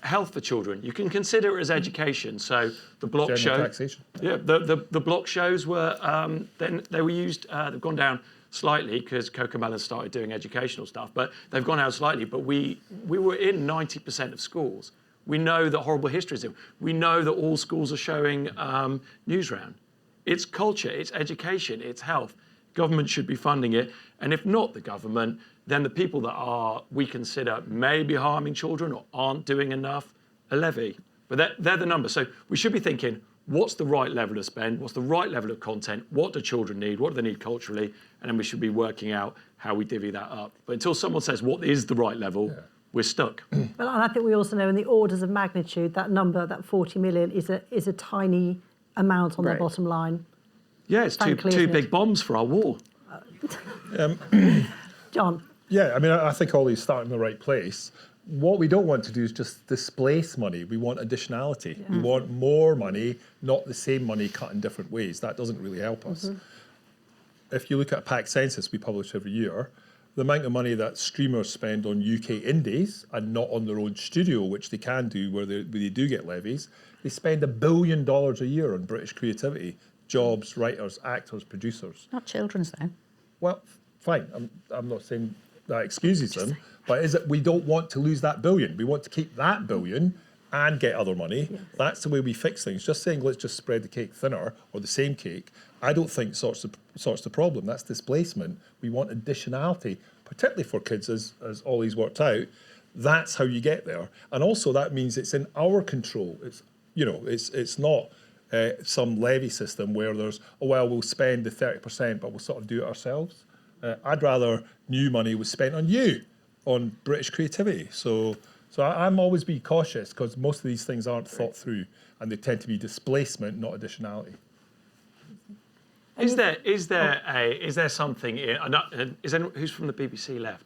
health for children. You can consider it as education. So the block show, taxation. Yeah, the block shows were then they were used. They've gone down slightly because Cocomelon started doing educational stuff, but they've gone out slightly. But we were in 90% of schools. We know that horrible histories. We know that all schools are showing Newsround. It's culture, it's education, it's health. Government should be funding it. And if not the government, then the people that we consider may be harming children or aren't doing enough, a levy. But they're the numbers. So we should be thinking, what's the right level of spend? What's the right level of content? What do children need? What do they need culturally? And then we should be working out how we divvy that up. But until someone says what is the right level, we're stuck. Well, and I think we also know in the orders of magnitude, that number, that 40 million, is a tiny amount on their bottom line. Yeah, it's two big bombs for our war. John? Yeah, I mean, I think Ollie's starting in the right place. What we don't want to do is just displace money. We want additionality. Yeah. We want more money, not the same money cut in different ways. That doesn't really help us. If you look at a PAC census we publish every year, the amount of money that streamers spend on UK indies and not on their own studio, which they can do where they do get levies, they spend $1 billion a year on British creativity, jobs, writers, actors, producers. Not children's, though. Well, fine. I'm not saying that excuses them, but is it we don't want to lose that billion. We want to keep that billion and get other money. Yes. That's the way we fix things. Just saying let's just spread the cake thinner or the same cake, I don't think sorts the problem. That's displacement. We want additionality, particularly for kids, as Ollie's worked out. That's how you get there. And also that means it's in our control. It's not some levy system where there's, we'll spend the 30%, but we'll sort of do it ourselves. I'd rather new money was spent on you, on British creativity. So I'm always be cautious because most of these things aren't thought through and they tend to be displacement, not additionality. Is there something who's from the BBC left?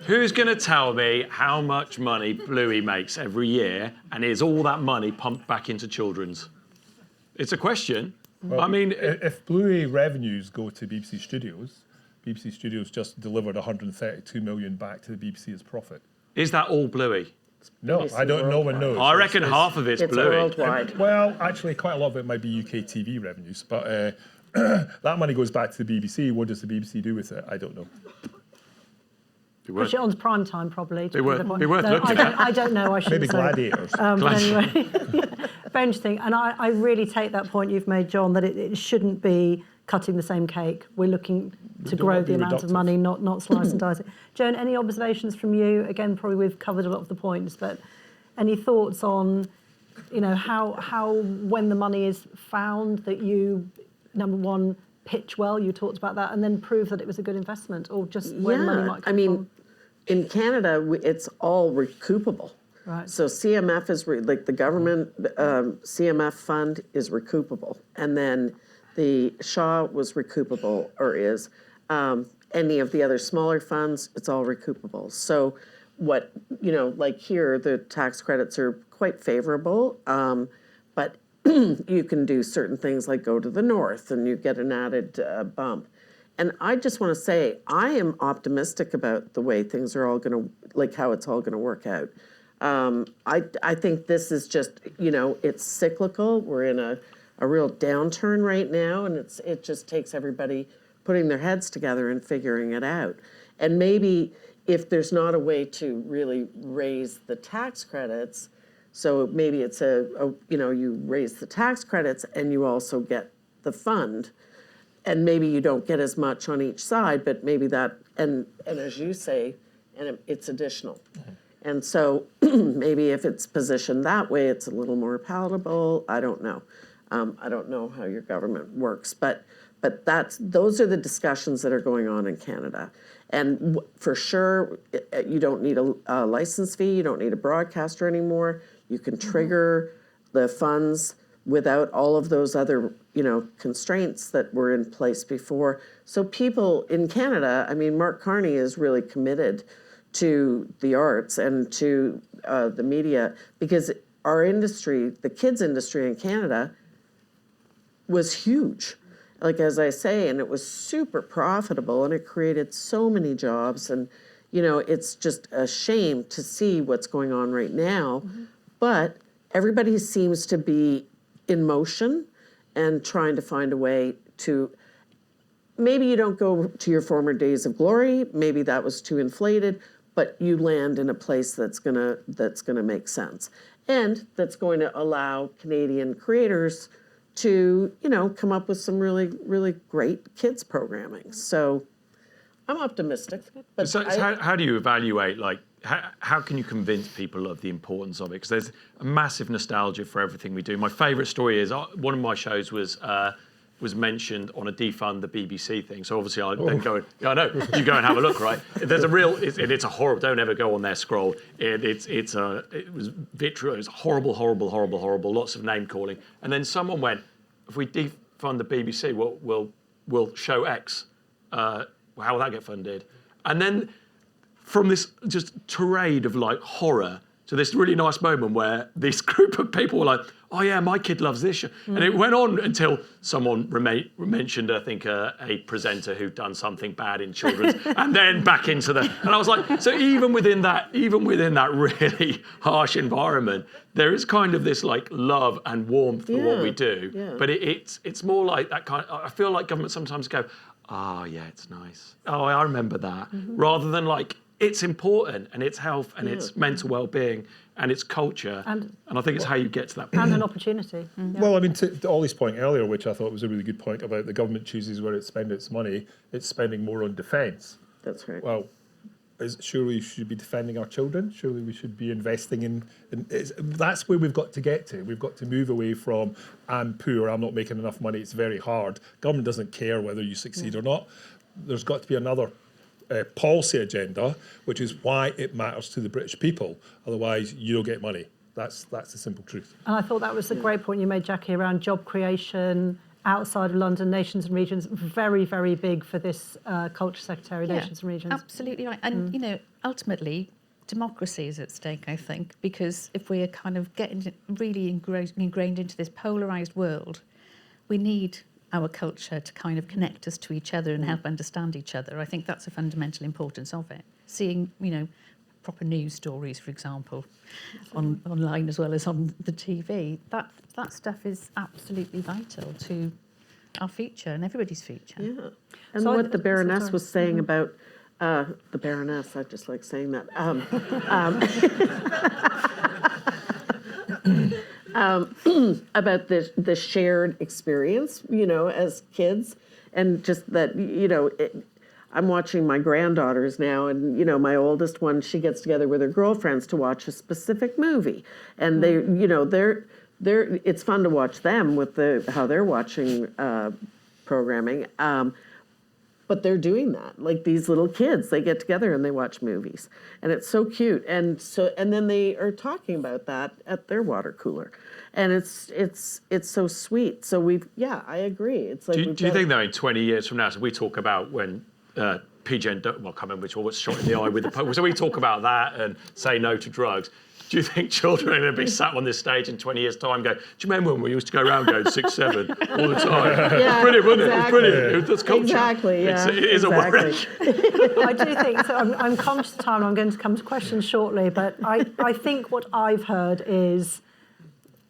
Who's going to tell me how much money Bluey makes every year, and is all that money pumped back into children's? It's a question. Well, I mean, if Bluey revenues go to BBC Studios just delivered 132 million back to the BBC as profit. Is that all Bluey? No, BBC I don't. No one knows. I reckon half of it's Bluey. Worldwide. Well, actually, quite a lot of it might be UK TV revenues, but that money goes back to the BBC. What does the BBC do with it? I don't know. Push it on prime time, probably. Be worth looking at. I don't know. I shouldn't Maybe say. Gladiators. But anyway, very interesting. And I really take that point you've made, John, that it shouldn't be cutting the same cake. We're looking to grow the amount of money, not slice and dice it. Joan, any observations from you? Again, probably we've covered a lot of the points, but any thoughts on, how when the money is found that you, number one, pitch well, you talked about that, and then prove that it was a good investment, or just where money might come from? In Canada, it's all recoupable. Right. So CMF is like the government CMF fund is recoupable, and then the Shaw was recoupable or is. Any of the other smaller funds, it's all recoupable. So what, like here, the tax credits are quite favorable, but you can do certain things like go to the north and you get an added bump. And I just want to say, I am optimistic about the way things are all going to, like how it's all going to work out. I think this is just, it's cyclical. We're in a real downturn right now, and it just takes everybody putting their heads together and figuring it out. And maybe if there's not a way to really raise the tax credits, so maybe it's you raise the tax credits and you also get the fund, and maybe you don't get as much on each side, but maybe that, and as you say, and it's additional. And so maybe if it's positioned that way, it's a little more palatable. I don't know. I don't know how your government works, but those are the discussions that are going on in Canada. And for sure, you don't need a license fee. You don't need a broadcaster anymore. You can trigger the funds without all of those other, constraints that were in place before. So people in Canada, Mark Carney is really committed to the arts and to the media, because our industry, the kids industry in Canada, was huge. Like, as I say, and it was super profitable, and it created so many jobs. And, it's just a shame to see what's going on right now. But everybody seems to be in motion and trying to find a way to, maybe you don't go to your former days of glory, maybe that was too inflated, but you land in a place that's gonna make sense. And that's going to allow Canadian creators to, come up with some really, really great kids programming. So I'm optimistic. But so how do you evaluate, how can you convince people of the importance of it? Because there's a massive nostalgia for everything we do. My favourite story is one of my shows was mentioned on a defund the BBC thing. So obviously I then go, I know, you go and have a look, right? There's it's a horrible, don't ever go on their scroll. It was vitriol, horrible, lots of name calling. And then someone went, if we defund the BBC, we'll show X. How will that get funded? And then from this just tirade of horror to this really nice moment where this group of people were like, oh yeah, my kid loves this show. And it went on until someone mentioned, I think, a presenter who'd done something bad in children's, and then back into and I was like, so even within that really harsh environment, there is kind of this love and warmth for what we do. Yeah. But it's more like that kind of, I feel like government sometimes go, oh yeah, it's nice. Oh, I remember that. Rather than it's important, and it's health, and it's mental well-being, and it's culture, and I think it's how you get to that point. And an opportunity. Yeah. Well, to Ollie's point earlier, which I thought was a really good point about the government chooses where it spends its money, it's spending more on defence. That's right. Well, surely we should be defending our children. Surely we should be investing in that's where we've got to get to. We've got to move away from I'm poor, I'm not making enough money, it's very hard. Government doesn't care whether you succeed or not. There's got to be another policy agenda, which is why it matters to the British people. Otherwise, you don't get money. That's the simple truth. And I thought that was a great point you made, Jackie, around job creation outside of London, nations and regions. Very, very big for this Culture Secretary, nations and regions. Absolutely right. And, you know, ultimately, democracy is at stake, I think, because if we are kind of getting really ingrained into this polarised world, we need our culture to kind of connect us to each other and help understand each other. I think that's a fundamental importance of it. Seeing, you know, proper news stories, for example, online as well as on the TV, that stuff is absolutely vital to our future and everybody's future. Yeah. And so what the Baroness was saying about the Baroness, I just like saying that. About the shared experience, you know, as kids, and just that, you know, I'm watching my granddaughters now, and, you know, my oldest one, she gets together with her girlfriends to watch a specific movie, and they, you know, it's fun to watch them with how they're watching programming. But they're doing that, like these little kids, they get together and they watch movies, and it's so cute. And then they are talking about that at their water cooler, and it's so sweet. So I agree. It's like, do you think though in 20 years from now, so we talk about when PJ, well, I can't remember which one was shot in the eye with the poke. So we talk about that and say no to drugs. Do you think children are going to be sat on this stage in 20 years' time going, do you remember when we used to go around going 6, 7 all the time? Yeah, brilliant, wasn't exactly. it? Brilliant. That's culture. Exactly, yeah. It is exactly. a worry. I do think, so I'm conscious of time, I'm going to come to questions shortly, but I think what I've heard is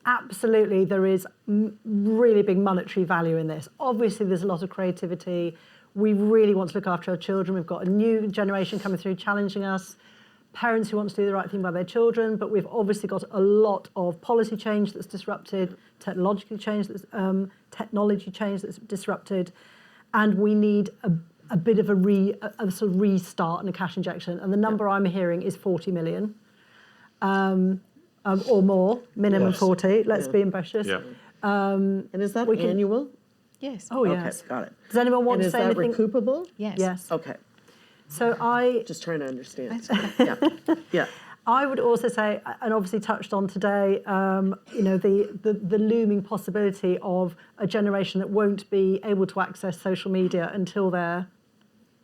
absolutely there is really big monetary value in this. Obviously, there's a lot of creativity. We really want to look after our children. We've got a new generation coming through challenging us, parents who want to do the right thing by their children, but we've obviously got a lot of policy change that's disrupted, technology change that's disrupted, and we need a bit of a sort of restart and a cash injection. And the number I'm hearing is 40 million, or more, minimum 40. Let's be ambitious. Yeah. And is that annual? Yes. Oh, Okay, yes. got it. Does anyone want to say anything? Is that recoupable? Yes. Yes. Okay, So just trying to understand. That's okay. Yeah. I would also say, and obviously touched on today, you know, the looming possibility of a generation that won't be able to access social media until they're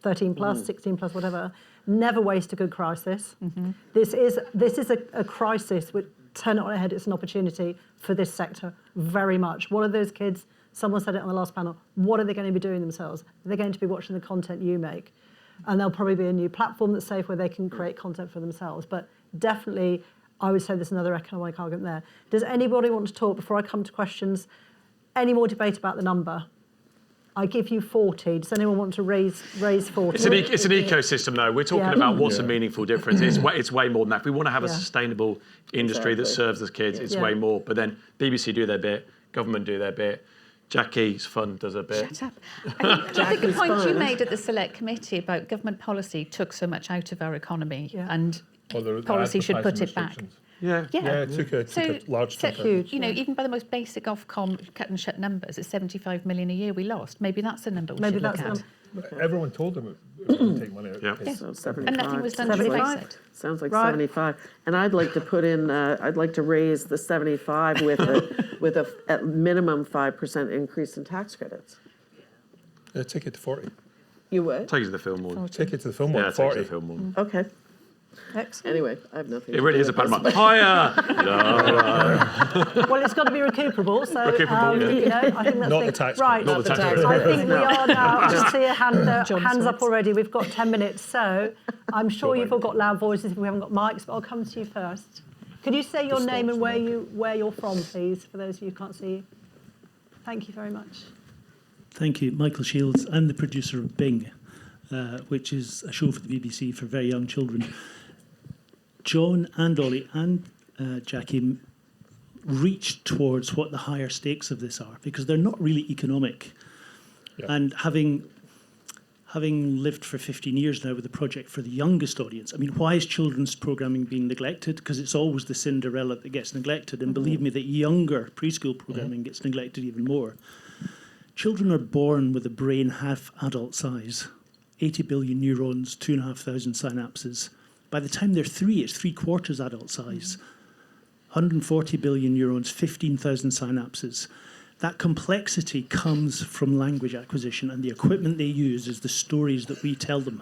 13 plus, 16 plus, whatever. Never waste a good crisis. Mm-hmm. This is a crisis which, turn it on its head, it's an opportunity for this sector very much. What are those kids? Someone said it on the last panel. What are they going to be doing themselves? They're going to be watching the content you make. And there'll probably be a new platform that's safe where they can create content for themselves. But definitely, I would say there's another economic argument there. Does anybody want to talk, before I come to questions, any more debate about the number? I give you 40. Does anyone want to raise 40? It's an ecosystem, though. We're talking about what's a meaningful difference. It's way more than that. If we want to have a sustainable industry that serves the kids, it's way more. But then BBC do their bit, government do their bit. Jackie's fund does a bit. Shut up. I think the point you made at the Select Committee about government policy took so much out of our economy, and policy should put it back. Yeah, it took a large chunk. Huge. You know, even by the most basic Ofcom cut and shut numbers, it's 75 million a year we lost. Maybe that's the number we should look at. Everyone told them it would take money out. Yeah. So 75. And nothing was done to fix it. Sounds like 75. And I'd like to put in, I'd like to raise the 75 with a at minimum 5% increase in tax credits. Take it to 40. You would? Take it to the film more. Take it to the film Yeah, one, take it to 40. the film more. Okay. Excellent. Anyway, I have nothing. It really is a panama. Higher! Well, it's got to be recuperable. So, Recuperable, yeah. you know, I think that's Not the tax right. Not the tax tax credit. I think we No. are now. I can see a hands up Swords. already. We've got 10 minutes, so I'm sure you've all got loud voices if we haven't got mics. But I'll come to you first. Could you say your name and where you're from, please, for those of you who can't see you? Thank you very much. Thank you, Michael Shields. I'm the producer of Bing, which is a show for the BBC for very young children. Joan and Oli and Jackie reached towards what the higher stakes of this are, because they're not really economic. Yeah. And having having lived for 15 years now with a project for the youngest audience, I mean, why is children's programming being neglected? Because it's always the Cinderella that gets neglected. And believe me, that younger preschool programming gets neglected even more. Children are born with a brain half adult size, 80 billion neurons, 2,500 synapses. By the time they're 3, it's 3/4 adult size. 140 billion neurons, 15,000 synapses. That complexity comes from language acquisition, and the equipment they use is the stories that we tell them.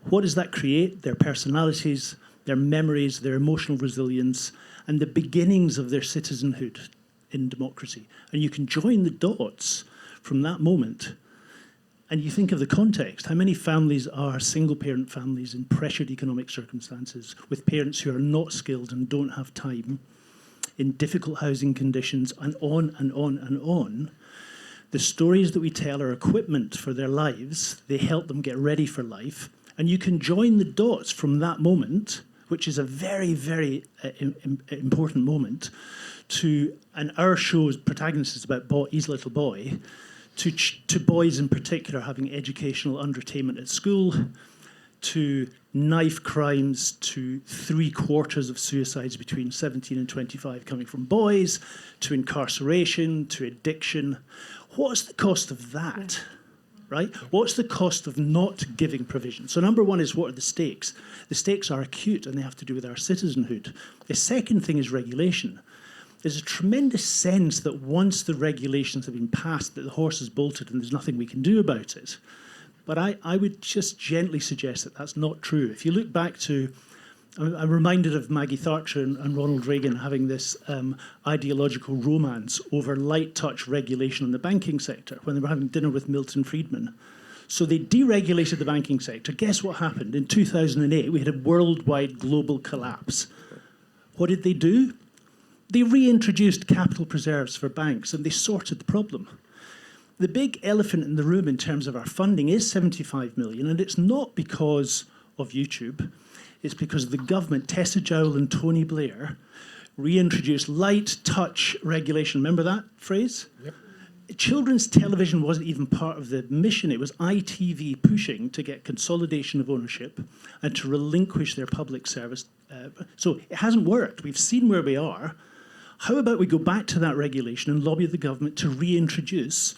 What does that create? Their personalities, their memories, their emotional resilience, and the beginnings of their citizenhood in democracy. And you can join the dots from that moment. And you think of the context. How many families are single-parent families in pressured economic circumstances with parents who are not skilled and don't have time, in difficult housing conditions, and on and on and on? The stories that we tell are equipment for their lives. They help them get ready for life. And you can join the dots from that moment, which is a very, very important moment, and our show's protagonist is about his little boy, to boys in particular having educational underattainment at school, to knife crimes, to 3/4 of suicides between 17 and 25 coming from boys, to incarceration, to addiction. What's the cost of that? Right? What's the cost of not giving provision? So number one is, what are the stakes? The stakes are acute, and they have to do with our citizenhood. The second thing is regulation. There's a tremendous sense that once the regulations have been passed, that the horse is bolted and there's nothing we can do about it. But I would just gently suggest that that's not true. If you look back to, I'm reminded of Maggie Thatcher and Ronald Reagan having this ideological romance over light touch regulation in the banking sector when they were having dinner with Milton Friedman. So they deregulated the banking sector. Guess what happened? In 2008, we had a worldwide global collapse. What did they do? They reintroduced capital preserves for banks, and they sorted the problem. The big elephant in the room in terms of our funding is 75 million, and it's not because of YouTube. It's because the government, Tessa Jowell and Tony Blair, reintroduced light touch regulation. Remember that phrase? Yep. Children's television wasn't even part of the mission. It was ITV pushing to get consolidation of ownership and to relinquish their public service. So it hasn't worked. We've seen where we are. How about we go back to that regulation and lobby the government to reintroduce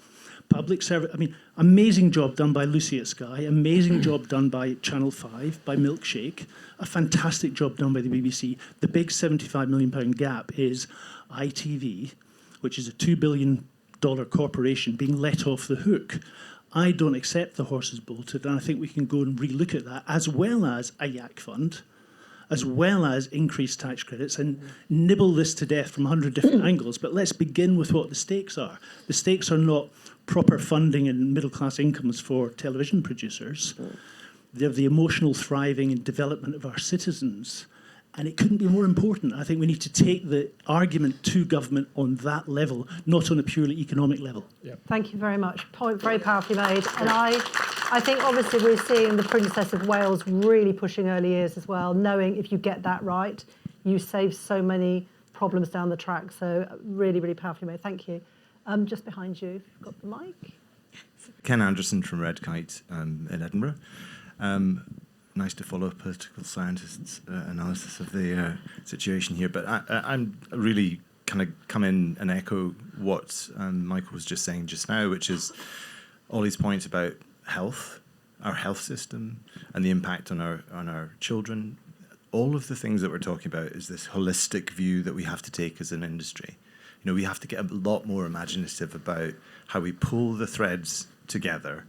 public service? I mean, amazing job done by Lucy at Sky, amazing job done by Channel 5, by Milkshake, a fantastic job done by the BBC. The big £75 million gap is ITV, which is a $2 billion corporation, being let off the hook. I don't accept the horse is bolted, and I think we can go and relook at that, as well as a YAC fund, as well as increased tax credits, and nibble this to death from 100 different angles. But let's begin with what the stakes are. The stakes are not proper funding and middle-class incomes for television producers. They're the emotional thriving and development of our citizens. And it couldn't be more important. I think we need to take the argument to government on that level, not on a purely economic level. Yep. Thank you very much. Point very powerfully made. And I think obviously we're seeing the Princess of Wales really pushing early years as well, knowing if you get that right, you save so many problems down the track. So really, really powerfully made. Thank you. Just behind you, if you've got the mic. Ken Anderson from Red Kite in Edinburgh. Nice to follow political scientists' analysis of the situation here, but I'm really kind of come in and echo what Michael was just saying just now, which is Oli's point about health, our health system, and the impact on our children. All of the things that we're talking about is this holistic view that we have to take as an industry. You know, we have to get a lot more imaginative about how we pull the threads together.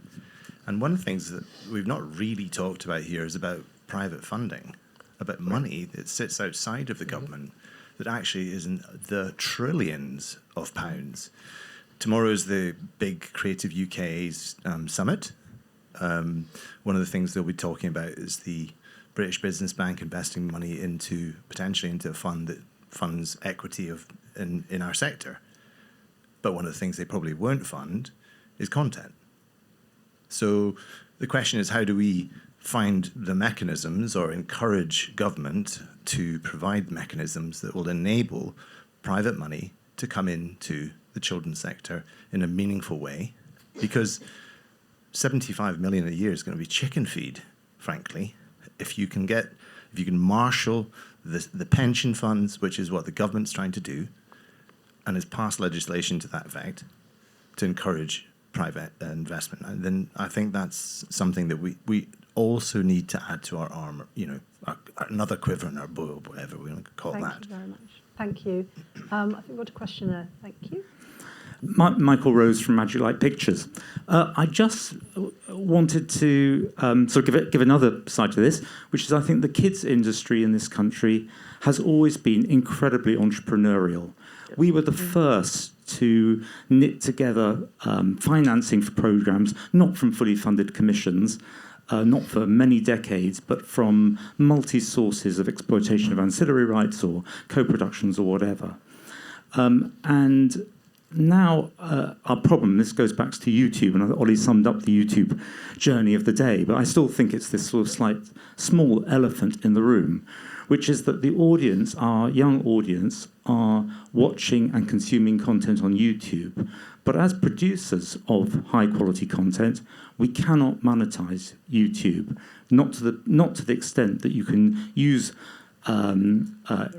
And one of the things that we've not really talked about here is about private funding, about money that sits outside of the government that actually is in the trillions of pounds. Tomorrow is the big Creative UK's summit. One of the things they'll be talking about is the British Business Bank investing money potentially into a fund that funds equity in our sector. But one of the things they probably won't fund is content. So the question is, how do we find the mechanisms or encourage government to provide mechanisms that will enable private money to come into the children's sector in a meaningful way? Because 75 million a year is going to be chicken feed, frankly, if you can marshal the pension funds, which is what the government's trying to do, and has passed legislation to that effect to encourage private investment. And then I think that's something that we also need to add to our armor, another quiver in our bow, whatever we want to call that. Thank you very much. Thank you. I think we've got a question there. Thank you. Michael Rose from Magic Light Pictures. I just wanted to sort of give another side to this, which is I think the kids industry in this country has always been incredibly entrepreneurial. We were the first to knit together financing for programmes, not from fully funded commissions, not for many decades, but from multi-sources of exploitation of ancillary rights or co-productions or whatever. And now our problem, this goes back to YouTube, and Oli summed up the YouTube journey of the day, but I still think it's this sort of small elephant in the room, which is that the audience, our young audience, are watching and consuming content on YouTube. But as producers of high-quality content, we cannot monetize YouTube, not to the extent that you can use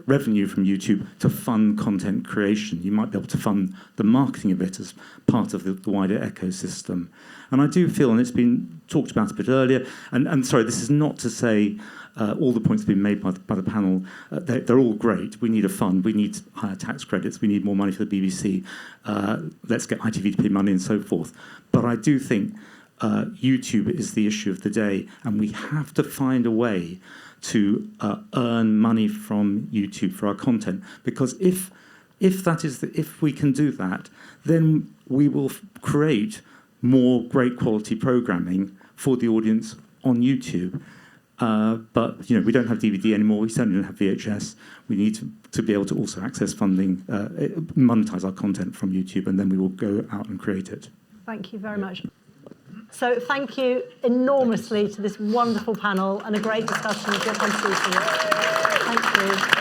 revenue from YouTube to fund content creation. You might be able to fund the marketing of it as part of the wider ecosystem. And I do feel, and it's been talked about a bit earlier, and sorry, this is not to say all the points have been made by the panel. They're all great. We need a fund. We need higher tax credits. We need more money for the BBC. Let's get ITV to pay money and so forth. But I do think YouTube is the issue of the day, and we have to find a way to earn money from YouTube for our content, because if we can do that, then we will create more great quality programming for the audience on YouTube. But we don't have DVD anymore. We certainly don't have VHS. We need to be able to also access funding, monetize our content from YouTube, and then we will go out and create it. Thank you very much. So thank you enormously to this wonderful panel and a great discussion of your contributions. Thank you.